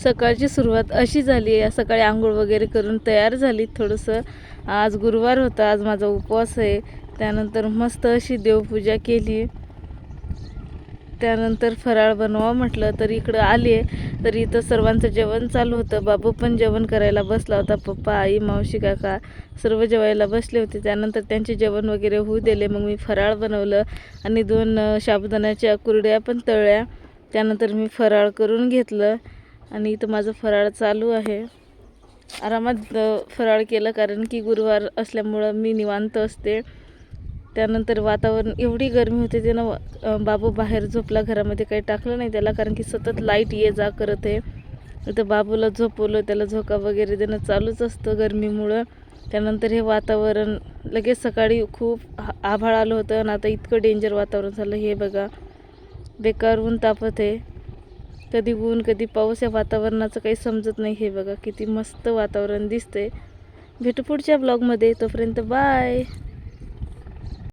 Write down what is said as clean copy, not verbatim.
सकाळची सुरुवात अशी झाली आहे. सकाळी आंघोळ वगैरे करून तयार झाली. थोडंसं आज गुरुवार होता, आज माझा उपवास आहे. त्यानंतर मस्त अशी देवपूजा केली. त्यानंतर फराळ बनवा म्हटलं तर इकडं आली आहे. तर इथं सर्वांचं जेवण चालू होतं. बाबू पण जेवण करायला बसला होता. पप्पा, आई, मावशी, काका सर्व जेवायला बसले होते. त्यानंतर त्यांचे जेवण वगैरे होऊ दिले. मग मी फराळ बनवलं आणि 2 साबुदाण्याच्या कुरड्या पण तळल्या. त्यानंतर मी फराळ करून घेतलं आणि इथं माझं फराळ चालू आहे. आरामात फराळ केलं कारण की गुरुवार असल्यामुळं मी निवांत असते. त्यानंतर वातावरण एवढी गरमी होते ते ना, बाबू बाहेर झोपला. घरामध्ये काही टाकलं नाही त्याला कारण की सतत लाईट ये जा करत आहे. इथं बाबूला झोपवलं, त्याला झोका वगैरे देणं चालूच असतं गरमीमुळं. त्यानंतर हे वातावरण लगेच सकाळी खूप आभाळ आलं होतं आणि आता इतकं डेंजर वातावरण झालं. हे बघा, बेकार ऊन तापत आहे. कधी ऊन कधी पाऊस, या वातावरणाचं काही समजत नाही. हे बघा किती मस्त वातावरण दिसतंय. भेटू पुढच्या ब्लॉगमध्ये. तोपर्यंत बाय.